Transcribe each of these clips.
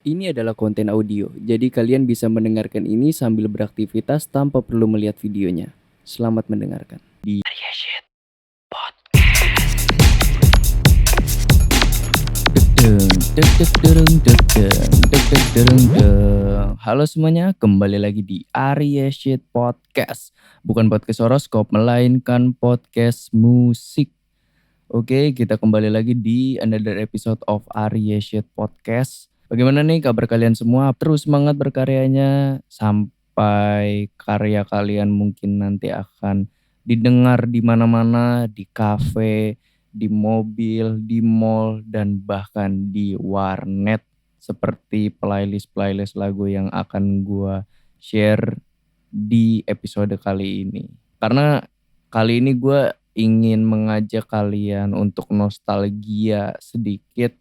Ini adalah konten audio, jadi kalian bisa mendengarkan ini sambil beraktivitas tanpa perlu melihat videonya. Selamat mendengarkan. Di Arya Shit Podcast. Halo semuanya, kembali lagi di Arya Shit Podcast. Bukan podcast horoskop, melainkan podcast musik. Oke, kita kembali lagi di another episode of Arya Shit Podcast. Bagaimana nih kabar kalian semua? Terus semangat berkaryanya sampai karya kalian mungkin nanti akan didengar di mana-mana, di kafe, di mobil, di mall, dan bahkan di warnet. Seperti playlist-playlist lagu yang akan gua share di episode kali ini. Karena kali ini gue ingin mengajak kalian untuk nostalgia sedikit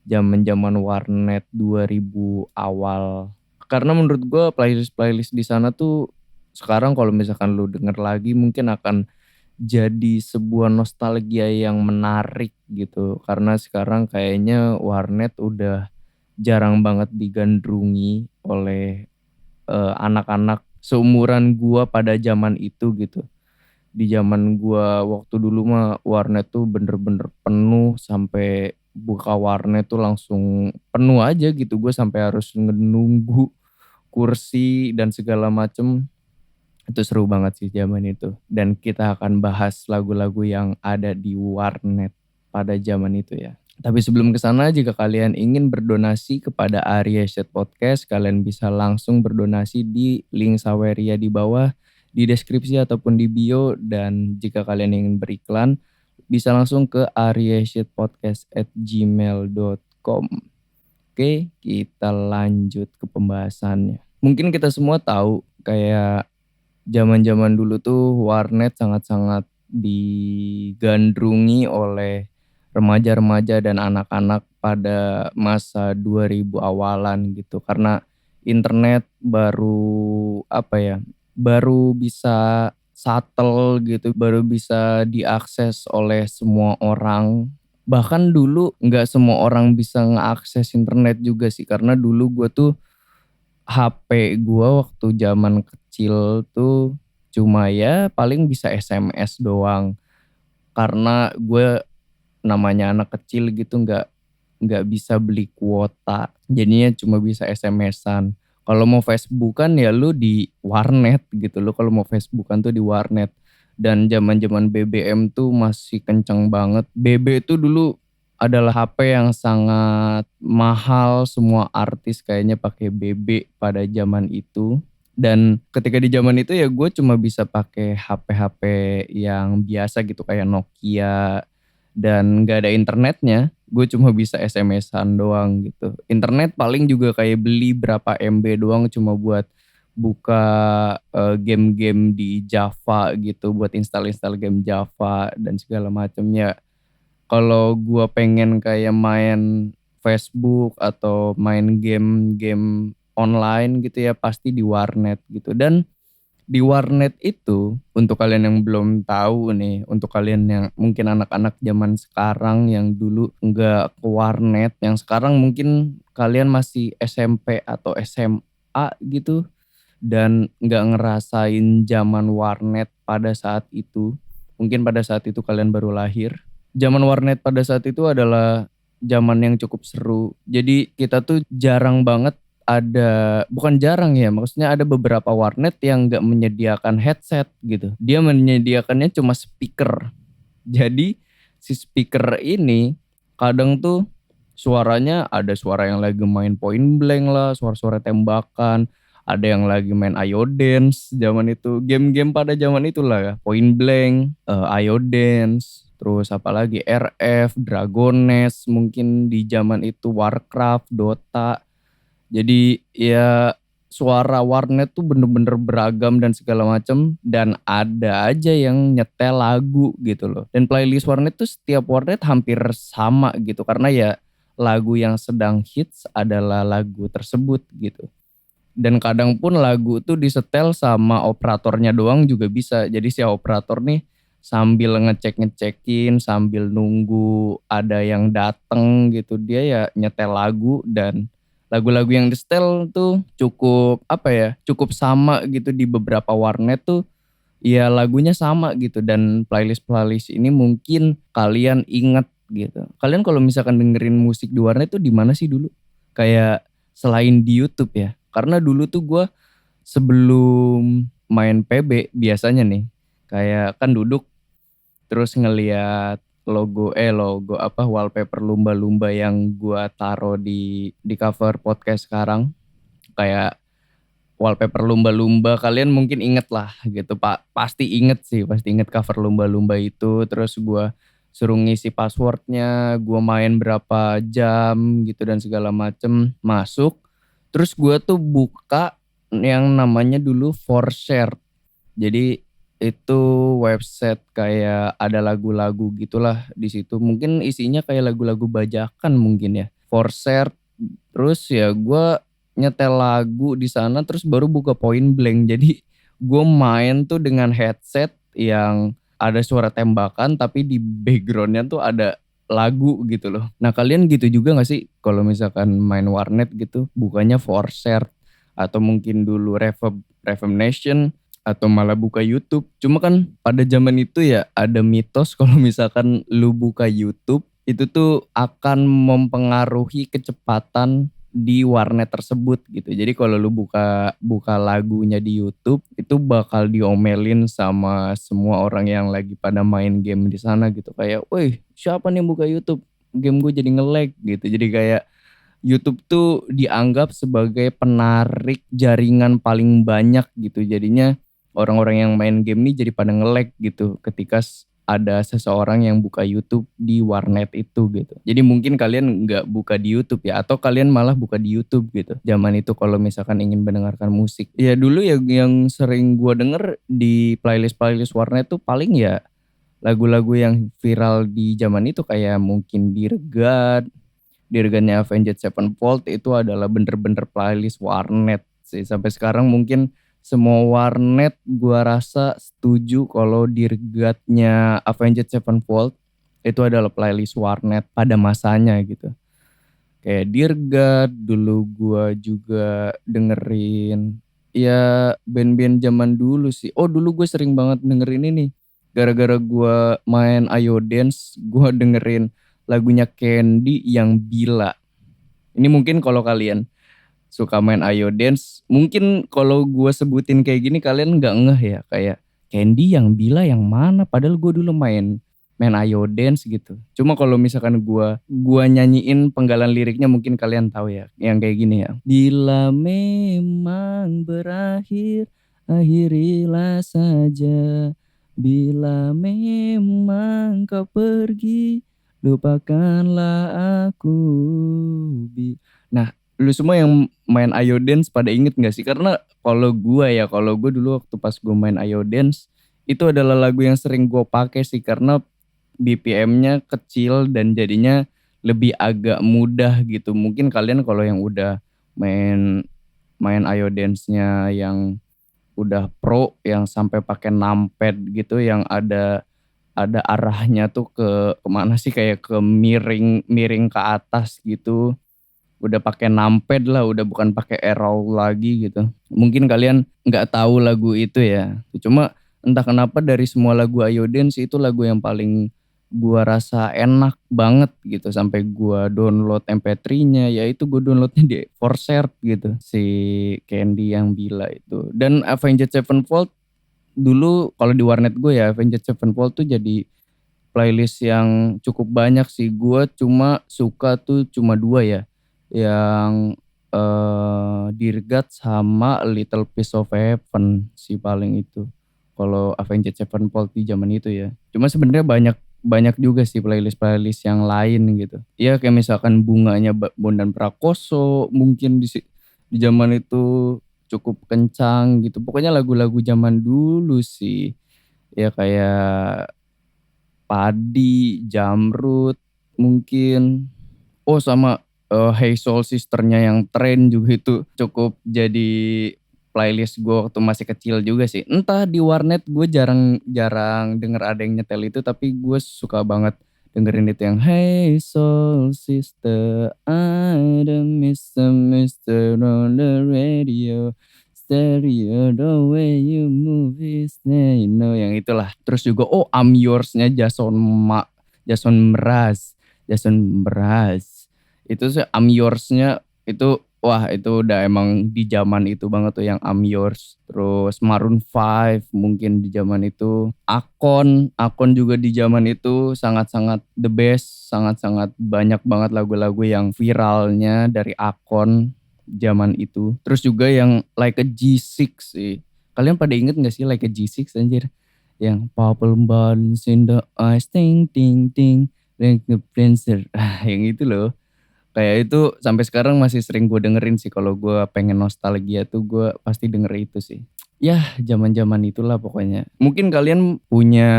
zaman-zaman warnet 2000 awal. Karena menurut gue playlist-playlist di sana tuh sekarang kalau misalkan lu denger lagi mungkin akan jadi sebuah nostalgia yang menarik gitu. Karena sekarang kayaknya warnet udah jarang banget digandrungi oleh anak-anak seumuran gua pada zaman itu gitu. Di zaman gua waktu dulu mah warnet tuh bener-bener penuh, sampai buka warnet tuh langsung penuh aja gitu. Gue sampai harus nunggu kursi dan segala macem. Itu seru banget sih zaman itu. Dan kita akan bahas lagu-lagu yang ada di warnet pada zaman itu ya. Tapi sebelum ke sana, jika kalian ingin berdonasi kepada Arya Shit Podcast, kalian bisa langsung berdonasi di link Saweria di bawah, di deskripsi ataupun di bio. Dan jika kalian ingin beriklan, bisa langsung ke aryashitpodcast@gmail.com. Oke, kita lanjut ke pembahasannya. Mungkin kita semua tahu kayak zaman-zaman dulu tuh warnet sangat-sangat digandrungi oleh remaja-remaja dan anak-anak pada masa 2000 awalan gitu. Karena internet baru baru bisa shuttle gitu, baru bisa diakses oleh semua orang. Bahkan dulu nggak semua orang bisa ngeakses internet juga sih, karena dulu gue tuh HP gue waktu zaman kecil tuh cuma ya paling bisa SMS doang. Karena gue namanya anak kecil gitu nggak bisa beli kuota, jadinya cuma bisa SMS-an. Kalau mau Facebookan ya lu di warnet gitu, lu kalau mau Facebookan tuh di warnet. Dan zaman-zaman BBM tuh masih kenceng banget. BB tuh dulu adalah HP yang sangat mahal, semua artis kayaknya pakai BB pada zaman itu. Dan ketika di zaman itu ya gue cuma bisa pakai HP-HP yang biasa gitu kayak Nokia, dan gak ada internetnya. Gue cuma bisa SMS-an doang gitu. Internet paling juga kayak beli berapa MB doang cuma buat buka game-game di Java gitu, buat install-install game Java dan segala macamnya. Kalau gue pengen kayak main Facebook atau main game-game online gitu ya pasti di warnet gitu. Dan di warnet itu, untuk kalian yang belum tahu nih, untuk kalian yang mungkin anak-anak zaman sekarang yang dulu nggak ke warnet, yang sekarang mungkin kalian masih SMP atau SMA gitu dan nggak ngerasain zaman warnet pada saat itu. Mungkin pada saat itu kalian baru lahir. Zaman warnet pada saat itu adalah zaman yang cukup seru. Jadi kita tuh jarang banget ada, bukan jarang ya, maksudnya ada beberapa warnet yang nggak menyediakan headset gitu. Dia menyediakannya cuma speaker. Jadi si speaker ini kadang tuh suaranya ada suara yang lagi main point blank lah, suara-suara tembakan, ada yang lagi main Ayo Dance zaman itu, game-game pada zaman itulah ya, point blank, Ayo Dance, terus apalagi RF, Dragon Nest, mungkin di zaman itu Warcraft, Dota. Jadi ya suara warnet tuh bener-bener beragam dan segala macem, dan ada aja yang nyetel lagu gitu loh. Dan playlist warnet tuh setiap warnet hampir sama gitu, karena ya lagu yang sedang hits adalah lagu tersebut gitu. Dan kadang pun lagu tuh disetel sama operatornya doang juga bisa. Jadi si operator nih sambil ngecek-ngecekin, sambil nunggu ada yang dateng gitu, dia ya nyetel lagu dan lagu-lagu yang di-setel tuh cukup apa ya, cukup sama gitu di beberapa warnet tuh ya lagunya sama gitu dan playlist-playlist ini mungkin kalian ingat gitu. Kalian kalau misalkan dengerin musik di warnet tuh di mana sih dulu? Kayak selain di YouTube ya. Karena dulu tuh gue sebelum main PB biasanya nih kayak kan duduk terus ngeliat logo apa wallpaper lumba-lumba yang gua taro di cover podcast sekarang kayak wallpaper lumba-lumba kalian mungkin inget lah gitu Pak, pasti inget sih, pasti inget cover lumba-lumba itu. Terus gua suruh ngisi passwordnya, gua main berapa jam gitu dan segala macem masuk. Terus gua tuh buka yang namanya dulu For jadi itu website kayak ada lagu-lagu gitulah di situ. Mungkin isinya kayak lagu-lagu bajakan mungkin ya. Forshare terus ya gue nyetel lagu di sana terus baru buka Point Blank. Jadi gue main tuh dengan headset yang ada suara tembakan tapi di backgroundnya tuh ada lagu gitu loh. Nah kalian gitu juga gak sih kalau misalkan main warnet gitu bukannya Forshare atau mungkin dulu Reverb Nation atau malah buka YouTube. Cuma kan pada zaman itu ya ada mitos kalau misalkan lu buka YouTube itu tuh akan mempengaruhi kecepatan di warnet tersebut gitu. Jadi kalau lu buka buka lagunya di YouTube itu bakal diomelin sama semua orang yang lagi pada main game di sana gitu. Kayak, "Woi, siapa nih buka YouTube? Game gue jadi nge-lag," gitu. Jadi kayak YouTube tuh dianggap sebagai penarik jaringan paling banyak gitu. Jadinya orang-orang yang main game ini jadi pada nge-lag gitu ketika ada seseorang yang buka YouTube di warnet itu gitu. Jadi mungkin kalian nggak buka di YouTube ya atau kalian malah buka di YouTube gitu. Zaman itu kalau misalkan ingin mendengarkan musik. Ya dulu ya yang sering gua denger di playlist-playlist warnet tuh paling ya lagu-lagu yang viral di zaman itu kayak mungkin Dirgatnya Avenged Sevenfold itu adalah bener-bener playlist warnet sih. Sampai sekarang mungkin semua warnet gua rasa setuju kalau Dirgatnya Avenged Sevenfold itu adalah playlist warnet pada masanya gitu. Kayak Dirgat dulu gua juga dengerin ya band-band zaman dulu sih. Oh dulu gue sering banget dengerin ini. Gara-gara gua main Ayo Dance, gua dengerin lagunya Candy yang Bila. Ini mungkin kalau kalian suka main Ayo Dance, mungkin kalau gue sebutin kayak gini kalian nggak ngeh ya kayak Candy yang Bila yang mana? Padahal gue dulu main main Ayo Dance gitu. Cuma kalau misalkan gua nyanyiin penggalan liriknya mungkin kalian tahu ya, yang kayak gini ya. Bila memang berakhir, akhirilah saja. Bila memang kau pergi, lupakanlah aku. Nah, lu semua yang main Ayo Dance pada inget gak sih? Karena kalau gue dulu waktu pas gue main Ayo Dance, itu adalah lagu yang sering gue pakai sih karena BPM-nya kecil dan jadinya lebih agak mudah gitu. Mungkin kalian kalau yang udah main main Ayo Dance-nya yang udah pro yang sampai pakai numpad gitu yang ada arahnya tuh ke kemana sih kayak ke miring miring ke atas gitu udah pakai numpad lah udah bukan pakai arrow lagi gitu mungkin kalian nggak tahu lagu itu ya cuma entah kenapa dari semua lagu Ayo Dance itu lagu yang paling gua rasa enak banget gitu sampai gua download MP3-nya yaitu gua downloadnya di Forshare gitu si Candy yang Bila itu dan Avenged Sevenfold dulu kalau di warnet gue ya Avenged Sevenfold tuh jadi playlist yang cukup banyak sih. Gue cuma suka tuh cuma dua ya. Yang Dear God sama A Little Piece of Heaven sih paling itu. Kalau Avenged Sevenfold di zaman itu ya. Cuma sebenarnya banyak banyak juga sih playlist-playlist yang lain gitu. Ya kayak misalkan bunganya Bondan Prakoso mungkin di zaman itu cukup kencang gitu. Pokoknya lagu-lagu zaman dulu sih. Ya kayak Padi, Jamrud mungkin. Oh sama Hey Soul Sisternya yang tren juga itu cukup jadi playlist gue waktu masih kecil juga sih. Entah di warnet gue jarang-jarang denger ada yang nyetel itu tapi gue suka banget dengerin itu yang Hey Soul Sister, I the Mister on the radio, stereo the way you move is you know, yang itulah. Terus juga I'm Yours-nya Jason Mraz. Itu sih I'm Yours-nya itu wah itu udah emang di zaman itu banget tuh yang I'm Yours. Terus Maroon 5 mungkin di zaman itu. Akon juga di zaman itu sangat-sangat the best. Sangat-sangat banyak banget lagu-lagu yang viralnya dari Akon zaman itu. Terus juga yang Like a G6 sih. Kalian pada inget gak sih Like a G6 anjir? Yang Purple Buttons in the eyes, ting ting ting, like the princer. Yang itu loh. Kayak itu sampai sekarang masih sering gue dengerin sih. Kalau gue pengen nostalgia tuh gue pasti denger itu sih. Yah zaman-zaman itulah pokoknya. Mungkin kalian punya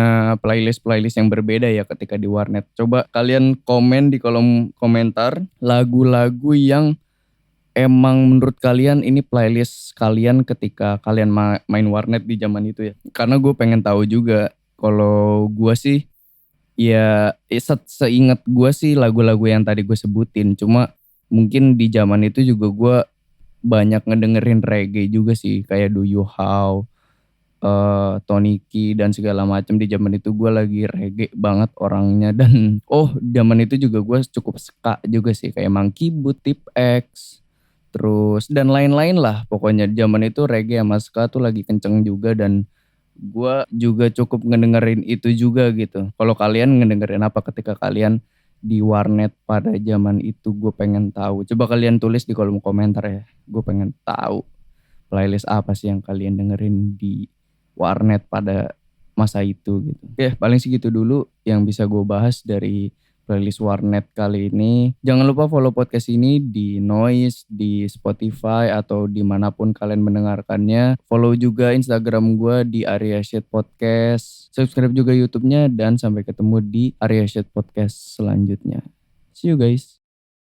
playlist-playlist yang berbeda ya ketika di warnet. Coba kalian komen di kolom komentar lagu-lagu yang emang menurut kalian ini playlist kalian ketika kalian main warnet di zaman itu ya. Karena gue pengen tahu juga. Kalau gue sih ya seingat gue sih lagu-lagu yang tadi gue sebutin. Cuma mungkin di zaman itu juga gue banyak ngedengerin reggae juga sih. Kayak Do You How, Tony Key dan segala macam. Di zaman itu gue lagi reggae banget orangnya. Dan zaman itu juga gue cukup ska juga sih. Kayak Monkey Boot, Tip X, terus dan lain-lain lah. Pokoknya zaman itu reggae sama ska tuh lagi kenceng juga. Dan gue juga cukup ngedengerin itu juga gitu. Kalau kalian ngedengerin apa ketika kalian di warnet pada zaman itu, gue pengen tahu. Coba kalian tulis di kolom komentar ya. Gue pengen tahu playlist apa sih yang kalian dengerin di warnet pada masa itu gitu. Oke, paling segitu dulu yang bisa gue bahas dari playlist warnet kali ini. Jangan lupa follow podcast ini di Noise, di Spotify, atau dimanapun kalian mendengarkannya. Follow juga Instagram gue di Arya Shit Podcast. Subscribe juga YouTube-nya dan sampai ketemu di Arya Shit Podcast selanjutnya. See you guys.